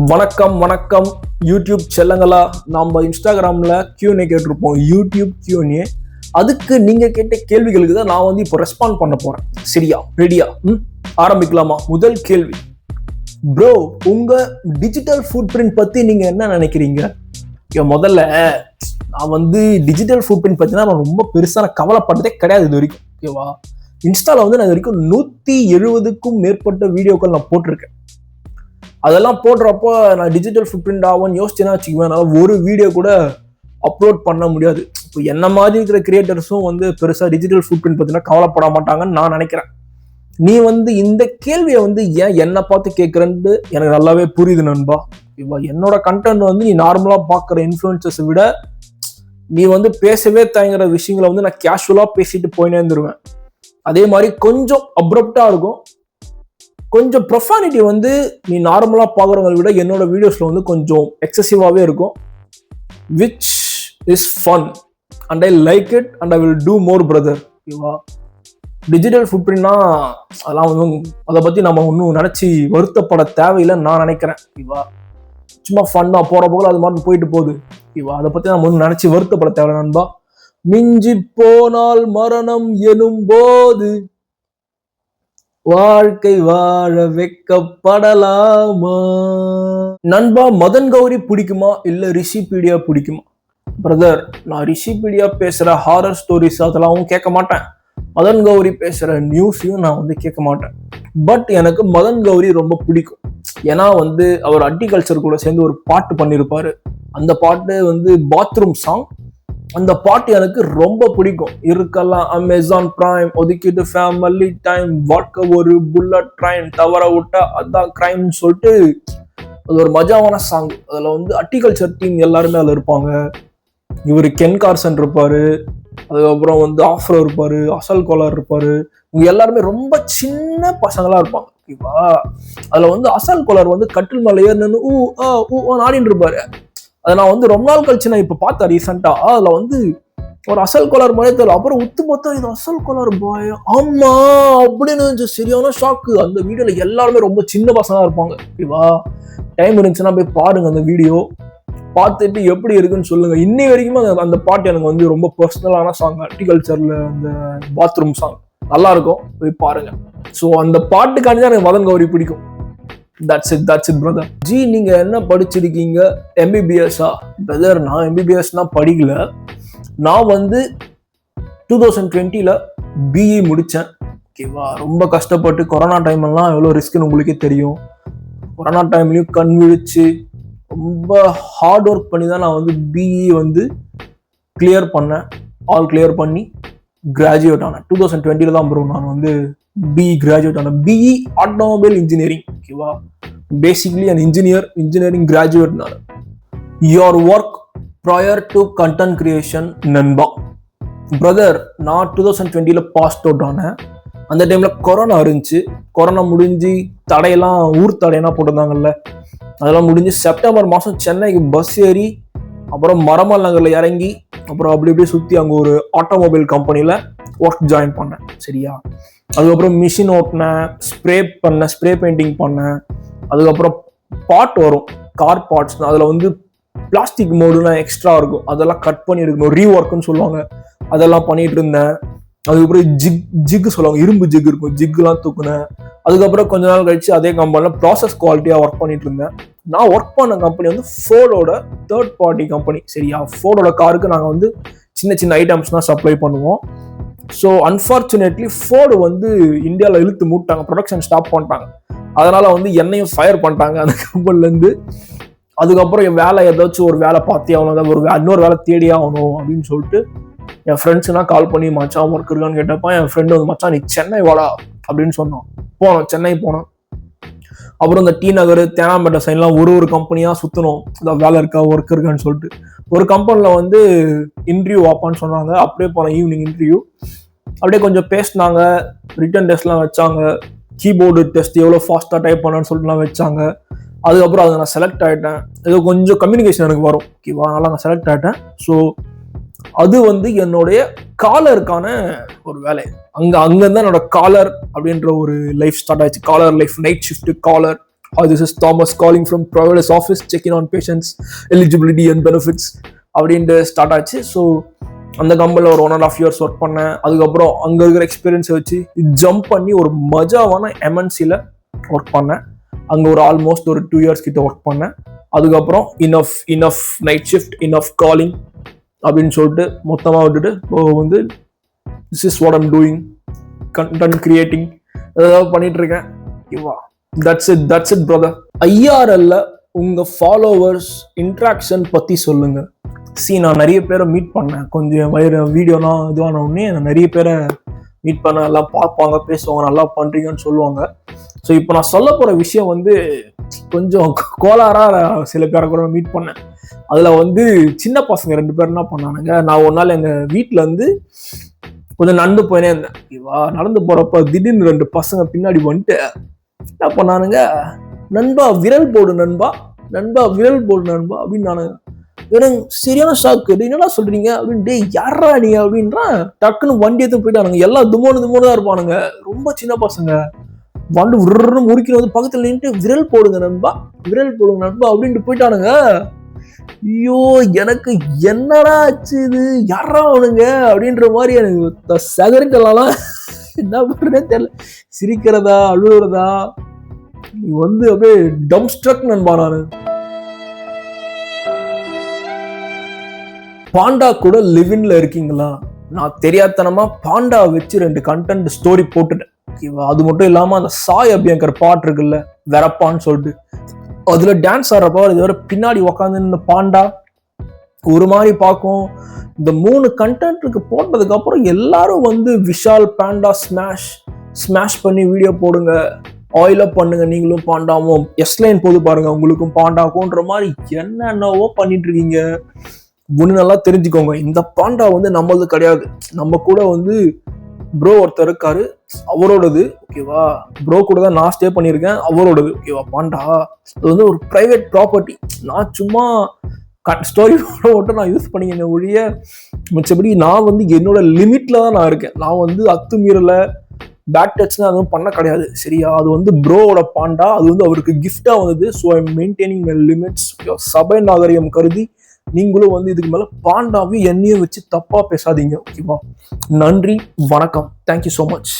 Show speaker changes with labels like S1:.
S1: வணக்கம் வணக்கம் யூடியூப் செல்லங்களா. நம்ம இன்ஸ்டாகிராமில் Q&A கேட்டிருப்போம், யூடியூப் Q&A. அதுக்கு நீங்கள் கேட்ட கேள்விகளுக்கு தான் நான் இப்போ ரெஸ்பாண்ட் பண்ண போகிறேன். சரியா? ரெடியா? ஆரம்பிக்கலாமா? முதல் கேள்வி, ப்ரோ, உங்கள் டிஜிட்டல் ஃபுட் பிரிண்ட் பற்றி நீங்கள் என்ன நினைக்கிறீங்க? முதல்ல நான் டிஜிட்டல் ஃபுட் பிரிண்ட் பற்றினா நான் ரொம்ப பெருசாக கவலைப்பட்டதே கிடையாது இது வரைக்கும். ஓகேவா? இன்ஸ்டாவில் நான் இது வரைக்கும் 170க்கும் மேற்பட்ட வீடியோக்கள் நான் போட்டிருக்கேன். அதெல்லாம் போடுறப்போ நான் டிஜிட்டல் ஃபுட் பிரிண்ட் ஆகும்னு யோசிச்சேன்னா வச்சுக்குவேன், என்னால் ஒரு வீடியோ கூட அப்லோட் பண்ண முடியாது. இப்போ என்ன மாதிரி இருக்கிற கிரியேட்டர்ஸும் பெருசாக டிஜிட்டல் ஃபுட் பிரிண்ட் பார்த்தீங்கன்னா கவலைப்பட மாட்டாங்கன்னு நான் நினைக்கிறேன். நீ இந்த கேள்வியை ஏன் என்னை பார்த்து கேட்குறேன்னு எனக்கு நல்லாவே புரியுது நண்பா. இப்போ என்னோட கண்டென்ட் நீ நார்மலாக பார்க்குற இன்ஃப்ளூயன்சர்ஸை விட நீ பேசவே தயங்குற விஷயங்களை நான் கேஷுவலாக பேசிட்டு போயினே இருந்துருவேன். அதே மாதிரி கொஞ்சம் அப்ரப்டாக இருக்கும், கொஞ்சம் ப்ரொஃபானிட்டி நீ நார்மலாக பார்க்குறவங்களை விட என்னோட வீடியோஸில் கொஞ்சம் எக்ஸசிவாகவே இருக்கும். Which is fun and I like it and I will do more brother. ஓகேவா? டிஜிட்டல் ஃபுட் பிரிண்ட்னா அதெல்லாம் அதை பற்றி நம்ம ஒன்றும் நினச்சி வருத்தப்பட தேவையில்லைன்னு நான் நினைக்கிறேன். ஓகேவா? சும்மா ஃபன் தான், போகிற போல அது மாதிரி போயிட்டு போகுது. ஓகேவா? அதை பற்றி நம்ம ஒன்றும் நினச்சி வருத்தப்பட தேவையில்லை நண்பா. மிஞ்சி போனால் மரணம் எனும் போது வாழ்க்கை வாழ வைக்கப்படலாமா? நண்பா, மதன் கௌரி பிடிக்குமா இல்ல ரிஷிபீடியா பிடிக்குமா? பிரதர், நான் ரிஷிபீடியா பேசுற ஹாரர் ஸ்டோரிஸ் அதெல்லாம் கேட்க மாட்டேன். மதன் கௌரி பேசுற நியூஸையும் நான் கேட்க மாட்டேன். பட் எனக்கு மதன் கௌரி ரொம்ப பிடிக்கும். ஏன்னா அவர் அக்ரிகல்ச்சர் கூட சேர்ந்து ஒரு பாட்டு பண்ணியிருப்பாரு. அந்த பாட்டு பாத்ரூம் சாங். அந்த பாட்டு எனக்கு ரொம்ப பிடிக்கும். இருக்கலாம் அமேசான் பிரைம், ஒதுக்கிட்டு ஃபேமிலி டைம், வாழ்க்கை ஒரு புல்லட் ட்ரைன், தவற விட்டா அதான் கிரைம் சொல்லிட்டு அது ஒரு மஜாவான சாங். அதில் அக்ரிகல்ச்சர் டீம் எல்லாருமே அதில் இருப்பாங்க. இவர் கென் கார்சன் இருப்பாரு, அதுக்கப்புறம் ஆஃப்ரோ இருப்பாரு, அசல் கோலார் இருப்பாரு. இவங்க எல்லாருமே ரொம்ப சின்ன பசங்களா இருப்பாங்க. ஓகேவா? அதுல அசல் கோலார் கட்டில் மேல ஏறணுன்னு ஆடின்னு இருப்பாரு. அதை நான் ரொம்ப நாள் கழிச்சு நான் இப்போ பார்த்தேன் ரீசெண்டா. அதுல ஒரு அசல் கோலார் மாதிரி தெரியல. அப்புறம் உத்து பார்த்தா இது அசல் கோலார் பாய், ஆமா அப்படின்னு சரியான ஷாக்கு. அந்த வீடியோல எல்லாருமே ரொம்ப சின்ன பசங்களா இருப்பாங்க. ஓகேவா? டைம் இருந்துச்சுன்னா போய் பாருங்க அந்த வீடியோ, பார்த்துட்டு எப்படி இருக்குன்னு சொல்லுங்க. இன்னை வரைக்குமே அந்த பாட்டு எனக்கு ரொம்ப பர்சனலான சாங். அக்ரிகல்ச்சர்ல அந்த பாத்ரூம் சாங் நல்லா இருக்கும், போய் பாருங்க. ஸோ அந்த பாட்டுக்காண்டி தான் எனக்கு மதன் கௌரி பிடிக்கும். That's it brother. ஜி, நீங்க என்ன படிச்சிருக்கீங்க? MBBS-ஆ? பிரதர், நான் MBBS-னா படிக்கல. நான் 2020ல BE முடிச்சேன். ஓகேவா? ரொம்ப கஷ்டப்பட்டு கொரோனா டைம் எல்லாம் எவ்வளோ ரிஸ்க்னு உங்களுக்கே தெரியும். கொரோனா டைம்லயும் கண் விழிச்சு ரொம்ப ஹார்ட் ஒர்க் பண்ணி தான் நான் BE கிளியர் பண்ணேன். ஆல் கிளியர் பண்ணி கிராஜுவேட் ஆனேன். 2020ல தான் ப்ரோ நான் BE கிராஜுவேட் ஆனேன். BE automobile engineering. ஓகேவா? பேசிக்லி அன் இன்ஜினியரிங் கிராஜுவேட் நான். Your work prior to content creation நண்பா? பிரதர், நான் 2020ல பாஸ்ட் அவுட் ஆனேன். அந்த டைம்ல கொரோனா இருந்துச்சு. கொரோனா முடிஞ்சு தடையெல்லாம், ஊர் தடையெல்லாம் போட்டிருந்தாங்கல்ல, அதெல்லாம் முடிஞ்சு செப்டம்பர் மாதம் சென்னைக்கு பஸ் ஏறி அப்புறம் மரமல் நகர்ல இறங்கி அப்புறம் அப்படி இப்படி சுற்றி அங்கே ஒரு ஆட்டோமொபைல் கம்பெனியில் ஒர்க் ஜாயின் பண்ணேன். சரியா? அதுக்கப்புறம் மிஷின் ஓட்டினேன், ஸ்ப்ரே பெயிண்டிங் பண்ணேன். அதுக்கப்புறம் பார்ட் வரும், கார் பார்ட்ஸ். அதில் பிளாஸ்டிக் மோடுலாம் எக்ஸ்ட்ரா இருக்கும், அதெல்லாம் கட் பண்ணி இருக்கணும், ரீஒர்க்குன்னு சொல்லுவாங்க, அதெல்லாம் பண்ணிட்டு இருந்தேன். அதுக்கப்புறம் ஜிக்கு சொல்லுவாங்க, இரும்பு ஜிக் இருக்கும், ஜிக்குலாம் தூக்குனேன். அதுக்கப்புறம் கொஞ்ச நாள் கழிச்சு அதே கம்பெனியில் ப்ராசஸ் குவாலிட்டியாக ஒர்க் பண்ணிட்டு இருந்தேன். நான் ஒர்க் பண்ண கம்பெனி ஃபோர்டோட தேர்ட் பார்ட்டி கம்பெனி. சரியா? ஃபோர்டோட காருக்கு நாங்கள் சின்ன சின்ன ஐட்டம்ஸ்லாம் சப்ளை பண்ணுவோம். ஸோ அன்ஃபார்ச்சுனேட்லி ஃபோர்டு இந்தியாவில் இழுத்து மூட்டாங்க, ப்ரொடக்ஷன் ஸ்டாப் பண்ணிட்டாங்க. அதனால என்னையும் ஃபயர் பண்ணிட்டாங்க அந்த கம்பெனிலேருந்து. அதுக்கப்புறம் என் வேலை ஏதாச்சும் ஒரு வேலை பார்த்தே ஆகணும், இன்னொரு வேலை தேடி ஆகணும் அப்படின்னு சொல்லிட்டு என் ஃப்ரெண்ட்ஸ்னா கால் பண்ணி மச்சான் ஒர்க் இருக்கான்னு கேட்டப்ப என் ஃப்ரெண்டு மச்சான் நீ சென்னை வாடா அப்படின்னு சொன்னோம். போனோம், சென்னை போனோம். அப்புறம் இந்த டி நகர், தேனாம்பேட்டை சைட்லாம் ஒரு கம்பெனியாக சுற்றணும், அதான் வேலை இருக்கா ஒர்க் இருக்கான்னு சொல்லிட்டு. ஒரு கம்பெனியில் இன்டர்வியூ வாப்பான்னு சொன்னாங்க. அப்படியே போனேன், ஈவினிங் இன்டர்வியூ. அப்படியே கொஞ்சம் பேசினாங்க, ரிட்டன் டெஸ்ட்லாம் வச்சாங்க, கீபோர்டு டெஸ்ட் எவ்வளோ ஃபாஸ்ட்டாக டைப் பண்ணான்னு சொல்லிட்டுலாம் வச்சாங்க. அதுக்கப்புறம் அதை நான் செலக்ட் ஆகிட்டேன். ஏதோ கொஞ்சம் கம்யூனிகேஷன் எனக்கு வரும். ஓகேவா? அதனால நான் செலக்ட் ஆகிட்டேன். ஸோ அது என்னுடைய காலருக்கான ஒரு வேலை. அங்கேருந்து என்னோட காலர் அப்படின்ற ஒரு லைஃப் ஸ்டார்ட் ஆயிடுச்சு. Caller life, night shift caller, Hi, this is Thomas calling from provider's office, checking on patients' eligibility and benefits அப்படின்ட்டு ஸ்டார்ட் ஆச்சு. ஸோ அந்த கம்பெனியில் ஒரு 1.5 years ஒர்க் பண்ணேன். அதுக்கப்புறம் அங்கே இருக்கிற எக்ஸ்பீரியன்ஸை வச்சு ஜம்ப் பண்ணி ஒரு மஜாவான எம்என்சியில் ஒர்க் பண்ணேன். அங்கே ஒரு ஆல்மோஸ்ட் ஒரு 2 years கிட்ட ஒர்க் பண்ணேன். அதுக்கப்புறம் enough night shift, enough calling அப்படின்னு சொல்லிட்டு மொத்தமாக விட்டுட்டு வந்து this is what I'm doing, content creating ஏதாவது பண்ணிட்டு இருக்கேன். ஓகேவா, தட்ஸ் இட் பிரதர். ஐஆர்எல்ல உங்க ஃபாலோவர்ஸ் இன்ட்ராக்ஷன் பத்தி சொல்லுங்க. நான் நிறைய பேரை மீட் பண்ணேன். கொஞ்சம் வீடியோலாம் இதுவான உடனே நான் நிறைய பேரை மீட் பண்ண, எல்லாம் பார்ப்பாங்க, பேசுவாங்க, நல்லா பண்றீங்கன்னு சொல்லுவாங்க. ஸோ இப்போ நான் சொல்ல போற விஷயம் வந்து கொஞ்சம் கோளாரா சில பேரை கூட மீட் பண்ணேன். அதுல வந்து சின்ன பசங்க 2 பேர் என்ன பண்ணானுங்க, நான் ஒரு நாள் எங்க வீட்டுல இருந்து கொஞ்சம் நடந்து போயினே இருந்தேன். ஓகேவா, நடந்து போறப்ப திடீர்னு 2 பசங்க பின்னாடி வந்துட்டு என்ன பண்ணானுங்க, நண்பா விரல் போடு நண்பா, நண்பா விரல் போடு நண்பா அப்படின்னு நானுங்க. எனக்கு சரியான ஷாக்கு. என்னடா சொல்றீங்க அப்படின்னு, யாரா நீ அப்படின்றா. டக்குன்னு வண்டி எடுத்து போயிட்டானுங்க. எல்லாம் துமோனு தான் இருப்பானுங்க, ரொம்ப சின்ன பசங்க. வண்டு விருன்னு முறுக்கிட்டு வந்து பக்கத்துல நின்று விரல் போடுங்க நண்பா, விரல் போடுங்க நண்பா அப்படின்ட்டு போயிட்டானுங்க. ஐயோ, எனக்கு என்னடா ஆச்சு, இது யாரா அவனுங்க அப்படின்ற மாதிரி எனக்கு சகரிக்கலாம். என்ன பண்றேன்னு தெரியல, சிரிக்கிறதா அழுகுறதா. நீ வந்து அப்படியே டம் ஸ்ட்ரக் நண்பா. நானு பாண்டா கூட லிவின்ல இருக்கீங்களா? நான் தெரியாதனமா பாண்டா வச்சு 2 கண்டென்ட் ஸ்டோரி போட்டுட்டேன். அது மட்டும் இல்லாம அந்த சாய் அபியங்கர் பாட்டு இருக்குல்ல, வெறப்பான்னு சொல்லிட்டு, அதுல டான்ஸ் ஆடுறப்ப இதுவரை பின்னாடி உக்காந்து பாண்டா ஒரு மாதிரி பார்க்கும். இந்த 3 கண்டென்ட்டுக்கு போட்டதுக்கு அப்புறம் எல்லாரும் வந்து விஷால் பாண்டா ஸ்மாஷ் பண்ணி வீடியோ போடுங்க, ஆயிலப் பண்ணுங்க, நீங்களும் பாண்டாவும் எஸ்லைன் போது பாருங்க, உங்களுக்கும் பாண்டாக்கும்ன்ற மாதிரி என்னென்னவோ பண்ணிட்டு இருக்கீங்க. ஒண்ணு நல்லா தெரிஞ்சுக்கோங்க, இந்த பாண்டா வந்து நம்மளது கிடையாது. நம்ம கூட வந்து ப்ரோ ஒருத்தர் இருக்காரு, அவரோடது. ஓகேவா, ப்ரோ கூட தான் நான் ஸ்டே பண்ணியிருக்கேன், அவரோடது. ஓகேவா, பாண்டா அது வந்து ஒரு பிரைவேட் ப்ராப்பர்ட்டி. நான் சும்மா ஸ்டோரி மட்டும் நான் யூஸ் பண்ணிக்கிறேன் ஒழிய மிச்சபடி நான் வந்து என்னோட லிமிட்ல தான் நான் இருக்கேன். நான் வந்து அத்துமீறல பேட் டச்னா அதுவும் பண்ண கிடையாது. சரியா, அது வந்து ப்ரோவோட பாண்டா, அது வந்து அவருக்கு கிஃப்டா வந்தது. So I am maintaining my limits. சபை நாகரிகம் கருதி நீங்களும் வந்து இதுக்கு மேல பாண்டாவையும் என்னையும் வச்சு தப்பா பேசாதீங்க. ஓகேவா, நன்றி, வணக்கம், தேங்க்யூ ஸோ மச்.